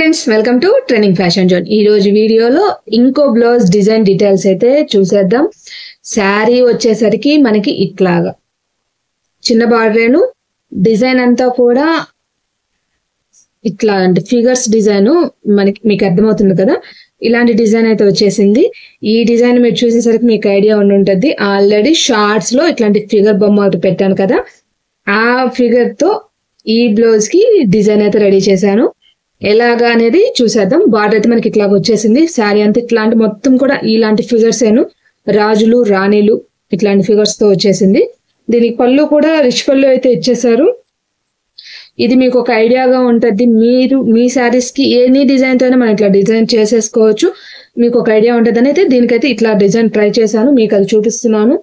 Friends welcome to trending fashion zone. ఈ రోజు వీడియోలో ఇంకో బ్లౌజ్ డిజైన్ డీటెయిల్స్ అయితే చూసేద్దాం. శారీ వచ్చేసరికి మనకి ఇట్లాగా చిన్న బార్డరేను, డిజైన్ అంతా కూడా ఇట్లా అంటే ఫిగర్స్ డిజైన్ మీకు అర్థమవుతుంది కదా. ఇలాంటి డిజైన్ అయితే వచ్చేసింది. ఈ డిజైన్ మీరు చూసేసరికి మీకు ఐడియా ఉండి ఉంటుంది. ఆల్రెడీ షార్ట్స్ లో ఇట్లాంటి ఫిగర్ బొమ్మ అయితే పెట్టాను కదా, ఆ ఫిగర్ తో ఈ బ్లౌజ్ కి డిజైన్ అయితే రెడీ చేశాను. ఎలాగా అనేది చూసేద్దాం. బార్డర్ అయితే మనకి ఇట్లా వచ్చేసింది. శారీ అంతా ఇట్లాంటి మొత్తం కూడా ఇలాంటి ఫిగర్స్ ఏను, రాజులు రాణిలు ఇట్లాంటి ఫిగర్స్ తో వచ్చేసింది. దీనికి పళ్ళు కూడా రిచ్ పళ్ళు అయితే ఇచ్చేసారు. ఇది మీకు ఒక ఐడియాగా ఉంటుంది. మీరు మీ శారీస్ కి ఎనీ డిజైన్ తో మనం ఇట్లా డిజైన్ చేసేసుకోవచ్చు. మీకు ఒక ఐడియా ఉంటుంది అని అయితే దీనికైతే ఇట్లా డిజైన్ ట్రై చేశాను, మీకు అది చూపిస్తున్నాను.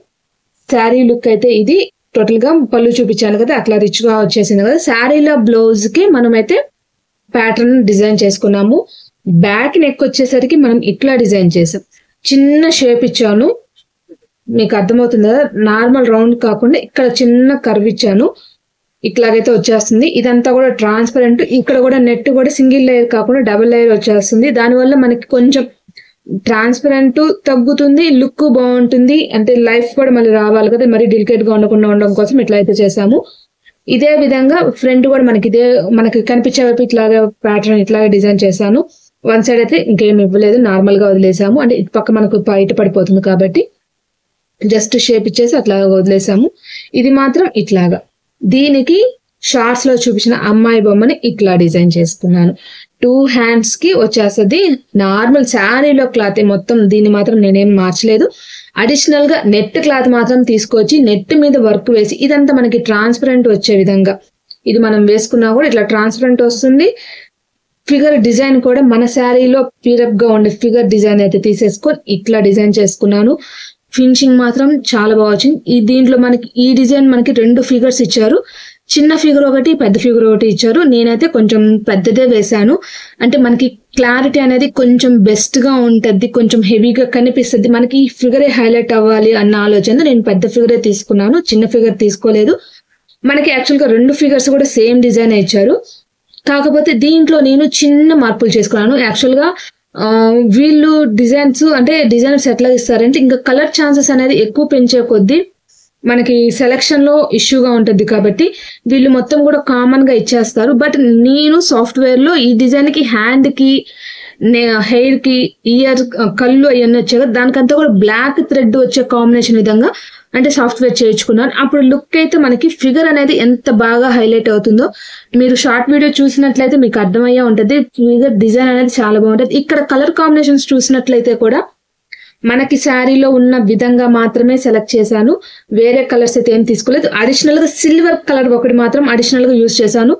శారీ లుక్ అయితే ఇది టోటల్ గా పళ్ళు చూపించాను కదా, అట్లా రిచ్ గా వచ్చేసింది కదా. శారీలో బ్లౌజ్ కి మనమైతే ప్యాటర్న్ డిజైన్ చేసుకున్నాము. బ్యాక్ నెక్ వచ్చేసరికి మనం ఇట్లా డిజైన్ చేసాం. చిన్న షేప్ ఇచ్చాను, మీకు అర్థమవుతుంది కదా. నార్మల్ రౌండ్ కాకుండా ఇక్కడ చిన్న కర్వ్ ఇచ్చాను. ఇట్లాగైతే వచ్చేస్తుంది. ఇదంతా కూడా ట్రాన్స్పరెంట్. ఇక్కడ కూడా నెట్ కూడా సింగిల్ లేయర్ కాకుండా డబుల్ లేయర్ వచ్చేస్తుంది. దానివల్ల మనకి కొంచెం ట్రాన్స్పరెంట్ తగ్గుతుంది, లుక్ బాగుంటుంది. అంటే లైఫ్ కూడా మళ్ళీ రావాలి కదా, మరి డెలికేట్ గా ఉండకుండా ఉండడం కోసం ఇట్లా అయితే చేసాము. ఇదే విధంగా ఫ్రంట్ కూడా మనకి కనిపించే వైపు ఇట్లాగా ప్యాటర్న్ ఇట్లాగే డిజైన్ చేశాను. వన్ సైడ్ అయితే ఇంకేం ఇవ్వలేదు, నార్మల్ గా వదిలేసాము. అంటే ఇటు పక్క మనకు బయట పడిపోతుంది కాబట్టి జస్ట్ షేప్ ఇచ్చేసి అట్లా వదిలేసాము. ఇది మాత్రం ఇట్లాగా. దీనికి షార్ట్స్ లో చూపించిన అమ్మాయి బొమ్మని ఇట్లా డిజైన్ చేసుకున్నాను. 2 హ్యాండ్స్ కి వచ్చేస్తుంది. నార్మల్ శారీలో క్లాత్ మొత్తం, దీన్ని మాత్రం నేనేం మార్చలేదు. అడిషనల్ గా నెట్ క్లాత్ మాత్రం తీసుకొచ్చి నెట్ మీద వర్క్ వేసి ఇదంతా మనకి ట్రాన్స్పరెంట్ వచ్చే విధంగా ఇది మనం వేసుకున్నా కూడా ఇట్లా ట్రాన్స్పరెంట్ వస్తుంది. ఫిగర్ డిజైన్ కూడా మన శారీలో పీరప్ గా ఉండే ఫిగర్ డిజైన్ అయితే తీసేసుకొని ఇట్లా డిజైన్ చేసుకున్నాను. ఫినిషింగ్ మాత్రం చాలా బాగా వచ్చింది. దీంట్లో మనకి ఈ డిజైన్ మనకి 2 ఫిగర్స్ ఇచ్చారు. చిన్న ఫిగర్ ఒకటి, పెద్ద ఫిగర్ ఒకటి ఇచ్చారు. నేనైతే కొంచెం పెద్దదే వేశాను. అంటే మనకి క్లారిటీ అనేది కొంచెం బెస్ట్ గా ఉంటుంది, కొంచెం హెవీగా కనిపిస్తుంది. మనకి ఈ ఫిగరే హైలైట్ అవ్వాలి అన్న ఆలోచన నేను పెద్ద ఫిగరే తీసుకున్నాను, చిన్న ఫిగర్ తీసుకోలేదు. మనకి యాక్చువల్ గా 2 ఫిగర్స్ కూడా సేమ్ డిజైన్ ఇచ్చారు. కాకపోతే దీంట్లో నేను చిన్న మార్పులు చేసుకున్నాను. యాక్చువల్ గా వీళ్ళు డిజైనర్స్ ఎట్లా ఇస్తారంటే ఇంకా కలర్ ఛాన్సెస్ అనేది ఎక్కువ పెంచే కొద్దీ మనకి సెలక్షన్ లో ఇష్యూగా ఉంటుంది కాబట్టి వీళ్ళు మొత్తం కూడా కామన్ గా ఇచ్చేస్తారు. బట్ నేను సాఫ్ట్వేర్ లో ఈ డిజైన్ కి హ్యాండ్ కి, హెయిర్ కి, ఇయర్, కళ్ళు అవన్నీ వచ్చాయి కదా, దానికంతా కూడా బ్లాక్ థ్రెడ్ వచ్చే కాంబినేషన్ విధంగా అంటే సాఫ్ట్వేర్ చేయించుకున్నాను. అప్పుడు లుక్ అయితే మనకి ఫిగర్ అనేది ఎంత బాగా హైలైట్ అవుతుందో మీరు షార్ట్ వీడియో చూసినట్లయితే మీకు అర్థమయ్యే ఉంటుంది. ఫిగర్ డిజైన్ అనేది చాలా బాగుంటుంది. ఇక్కడ కలర్ కాంబినేషన్స్ చూసినట్లయితే కూడా మనకి శారీలో ఉన్న విధంగా మాత్రమే సెలెక్ట్ చేశాను. వేరే కలర్స్ అయితే ఏం తీసుకోలేదు. అడిషనల్ గా సిల్వర్ కలర్ ఒకటి మాత్రం అడిషనల్ గా యూజ్ చేశాను.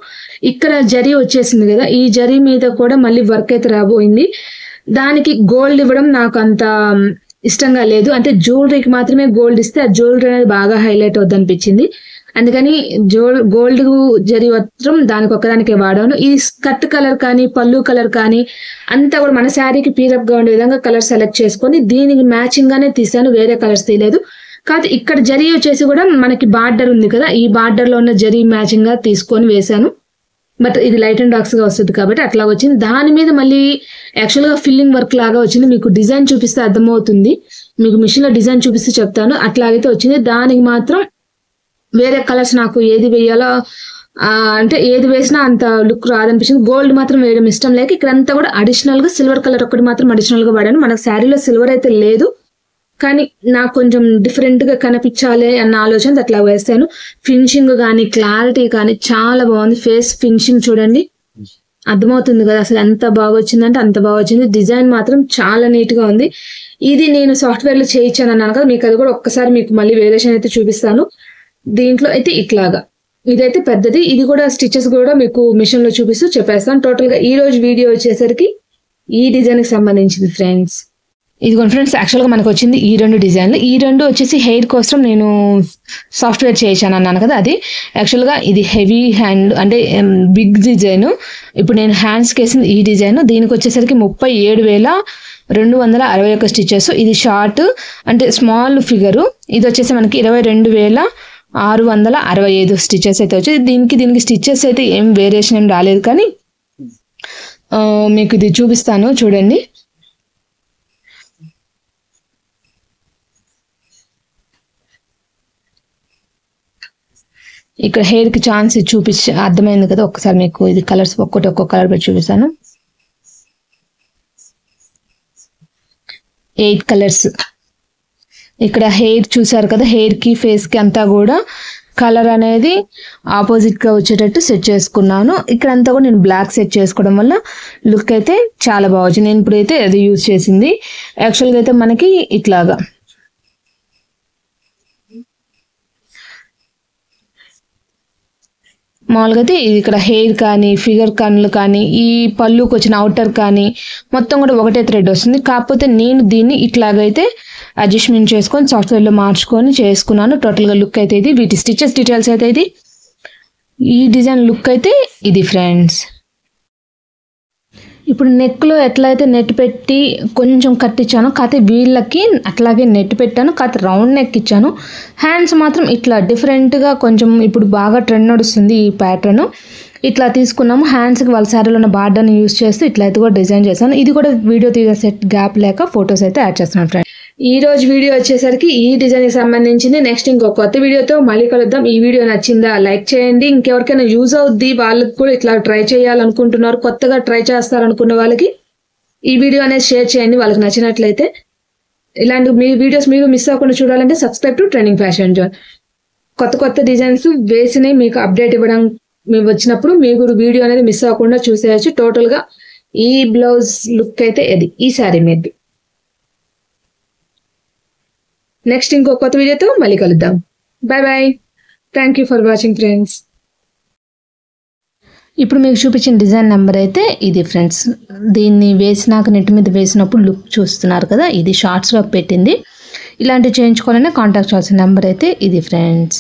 ఇక్కడ జరీ వచ్చేసింది కదా, ఈ జరీ మీద కూడా మళ్ళీ వర్క్ అయితే రాబోయింది. దానికి గోల్డ్ ఇవ్వడం నాకు అంత ఇష్టంగా లేదు. అంటే జ్యువెలరీకి మాత్రమే గోల్డ్ ఇస్తే ఆ జ్యువెలరీ అనేది బాగా హైలైట్ అవుద్ది అనిపించింది. అందుకని గోల్డ్ జరీ మాత్రం దానికి ఒక్కదానికే వాడాను. ఈ స్కర్ట్ కలర్ కానీ పళ్ళు కలర్ కానీ అంతా కూడా మన శారీకి పీరప్ గా ఉండే విధంగా కలర్ సెలెక్ట్ చేసుకొని దీనికి మ్యాచింగ్ గానే తీసాను, వేరే కలర్స్ తీయలేదు. కాదు ఇక్కడ జరీ వచ్చేసి కూడా మనకి బార్డర్ ఉంది కదా, ఈ బార్డర్ లో ఉన్న జరీ మ్యాచింగ్ గా తీసుకొని వేసాను. బట్ ఇది లైట్ అండ్ డార్క్స్ గా వస్తుంది కాబట్టి అట్లా వచ్చింది. దాని మీద మళ్ళీ యాక్చువల్ గా ఫిల్లింగ్ వర్క్ లాగా వచ్చింది. మీకు డిజైన్ చూపిస్తే అర్థమవుతుంది, మీకు మిషన్ లో డిజైన్ చూపిస్తే చెప్తాను. అట్లాగైతే వచ్చింది. దానికి మాత్రం వేరే కలర్స్ నాకు ఏది వేయాలో అంటే ఏది వేసినా అంత లుక్ రాదనిపించింది. గోల్డ్ మాత్రం వేయడం ఇష్టం లేక ఇక్కడంతా కూడా అడిషనల్ గా సిల్వర్ కలర్ ఒకటి మాత్రం అడిషనల్ గా వాడాను. మనకు శారీలో సిల్వర్ అయితే లేదు, కానీ నాకు కొంచెం డిఫరెంట్ గా కనిపించాలి అన్న ఆలోచన అట్లా వేస్తాను. ఫినిషింగ్ కానీ క్లారిటీ కానీ చాలా బాగుంది. ఫేస్ ఫినిషింగ్ చూడండి, అర్థమవుతుంది కదా అసలు ఎంత బాగా వచ్చిందంటే అంత బాగా వచ్చింది. డిజైన్ మాత్రం చాలా నీట్ గా ఉంది. ఇది నేను సాఫ్ట్వేర్ లో చేయించాను అన్నాను కదా, మీకు అది కూడా ఒక్కసారి మీకు మళ్ళీ వేరియేషన్ అయితే చూపిస్తాను. దీంట్లో అయితే ఇట్లాగా ఇదైతే పెద్దది. ఇది కూడా స్టిచెస్ కూడా మీకు మిషన్ లో చూపిస్తూ చెప్పేస్తాను. టోటల్ గా ఈ రోజు వీడియో వచ్చేసరికి ఈ డిజైన్ కి సంబంధించింది ఫ్రెండ్స్. ఇదిగోండి ఫ్రెండ్స్, యాక్చువల్ గా మనకు వచ్చింది ఈ 2 డిజైన్లు. ఈ 2 వచ్చేసి హెయిర్ కోసం నేను సాఫ్ట్వేర్ చేయించాను అన్నాను కదా, అది యాక్చువల్ గా ఇది హెవీ హ్యాండ్ అంటే బిగ్ డిజైన్. ఇప్పుడు నేను హ్యాండ్స్ కేసింది ఈ డిజైన్. దీనికి వచ్చేసరికి 37,261 స్టిచెస్. ఇది షార్ట్ అంటే స్మాల్ ఫిగరు. ఇది వచ్చేసి మనకి 22,665 స్టిచెస్ అయితే వచ్చాయి. దీనికి స్టిచెస్ అయితే ఏం వేరియేషన్ ఏం రాలేదు, కానీ మీకు ఇది చూపిస్తాను చూడండి. ఇక్కడ హెయిర్ కి ఛాన్స్ చూపించి అర్థమైంది కదా. ఒక్కసారి మీకు ఇది కలర్స్ ఒక్కొక్క కలర్ పెట్టి చూపిస్తాను. 8 కలర్స్. ఇక్కడ హెయిర్ చూసారు కదా, హెయిర్ కి ఫేస్ కి అంతా కూడా కలర్ అనేది ఆపోజిట్ గా వచ్చేటట్టు సెట్ చేసుకున్నాను. ఇక్కడ అంతా కూడా నేను బ్లాక్ సెట్ చేసుకోవడం వల్ల లుక్ అయితే చాలా బాగా వచ్చింది. నేను ఇప్పుడైతే అది యూజ్ చేసింది. యాక్చువల్గా అయితే మనకి ఇట్లాగా మామూలుగా అయితే ఇక్కడ హెయిర్ కానీ ఫిగర్ కన్నులు కానీ ఈ పళ్ళుకి వచ్చిన అవుటర్ కానీ మొత్తం కూడా ఒకటే థ్రెడ్ వస్తుంది. కాకపోతే నేను దీన్ని ఇట్లాగైతే అడ్జస్ట్మెంట్ చేసుకొని సాఫ్ట్వేర్లో మార్చుకొని చేసుకున్నాను. టోటల్గా లుక్ అయితే ఇది. వీటి స్టిచెస్ డీటెయిల్స్ అయితే ఇది. ఈ డిజైన్ లుక్ అయితే ఇది ఫ్రెండ్స్. ఇప్పుడు నెక్లో ఎట్లయితే నెట్ పెట్టి కొంచెం కట్టించాను, కాకపోతే వీళ్ళకి అట్లాగే నెట్ పెట్టాను, కాకపోతే రౌండ్ నెక్ ఇచ్చాను. హ్యాండ్స్ మాత్రం ఇట్లా డిఫరెంట్గా కొంచెం ఇప్పుడు బాగా ట్రెండ్ నడుస్తుంది ఈ ప్యాటర్న్. ఇట్లా తీసుకున్నాము. హ్యాండ్స్కి వాళ్ళ శారీలో ఉన్న బార్డర్ని యూస్ చేస్తూ ఇట్లయితే కూడా డిజైన్ చేశాను. ఇది కూడా వీడియో తీసే సెట్ గ్యాప్ లేక ఫొటోస్ అయితే యాడ్ చేస్తున్నాను ఫ్రెండ్స్. ఈ రోజు వీడియో వచ్చేసరికి ఈ డిజైన్కి సంబంధించింది. నెక్స్ట్ ఇంకో కొత్త వీడియోతో మళ్ళీ కలుద్దాం. ఈ వీడియో నచ్చిందా లైక్ చేయండి. ఇంకెవరికైనా యూజ్ అవుద్ది, వాళ్ళకి కూడా ఇట్లా ట్రై చేయాలనుకుంటున్నారు, కొత్తగా ట్రై చేస్తారనుకున్న వాళ్ళకి ఈ వీడియో అనేది షేర్ చేయండి. వాళ్ళకి నచ్చినట్లయితే ఇలాంటి మీ వీడియోస్ మీరు మిస్ అవ్వకుండా చూడాలంటే subscribe to trending fashion zone. కొత్త డిజైన్స్ వేసినవి మీకు అప్డేట్ ఇవ్వడం మేము వచ్చినప్పుడు మీరు వీడియో అనేది మిస్ అవ్వకుండా చూసేయచ్చు. టోటల్గా ఈ బ్లౌజ్ లుక్ అయితే ఇది ఈ శారీ మీద. నెక్స్ట్ ఇంకో కొత్త వీడియోతో మళ్ళీ కలుద్దాం. Bye bye. Thank you for watching friends. ఇప్పుడు మీకు చూపించిన డిజైన్ నెంబర్ అయితే ఇది ఫ్రెండ్స్. దీన్ని వేసినాక నెట్ మీద వేసినప్పుడు లుక్ చూస్తున్నారు కదా, ఇది షార్ట్స్లో పెట్టింది. ఇలాంటివి చేయించుకోవాలనే కాంటాక్ట్ చేయాల్సిన నెంబర్ అయితే ఇది ఫ్రెండ్స్.